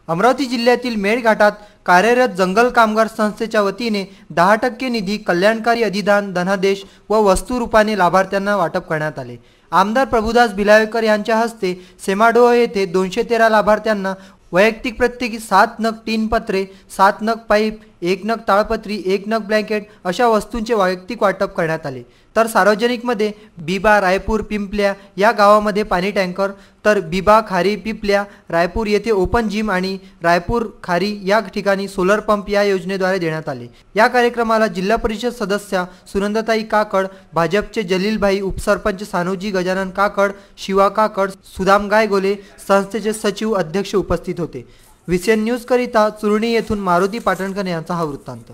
अमरावती जिल्ह्यातील मेळघाटात कार्यरत जंगल कामगार संस्थेच्या वतीने 10% निधी कल्याणकारी अधिदान धनादेश व वस्तू रूपाने लाभार्थ्यांना वाटप करण्यात आले। आमदार प्रभुदास भिलावेकर यांच्या हस्ते सेमाडोह येथे 213 लाभार्थ्यांना वैयक्तिक प्रत्येकी 7 नग टीन पत्रे, 7 नग पाईप, 1 नग ताळपत्री, 1 नग ब्लँकेट अशा वस्तूंचे वैयक्तिक वाटप करण्यात आले। तर सार्वजनिकमध्ये बिबा, रायपूर, पिंपल्या या गावामध्ये पाणी टँकर, तर बिबा, खारी, पिंपल्या, रायपूर येथे ओपन जिम आणि रायपूर खारी या ठिकाणी सोलर पंप या योजनेद्वारे देण्यात आले। या कार्यक्रमाला जिल्हा परिषद सदस्या सुनंदाताई काकड, भाजपचे जलीलभाई, उपसरपंच सानूजी गजानन काकड, शिवा काकड, सुदाम गायगोले, संस्थेचे सचिव अध्यक्ष उपस्थित होते। विसीएन न्यूज करिता चुरणी येथून मारुती पाटणकर यांचा हा वृत्तांत।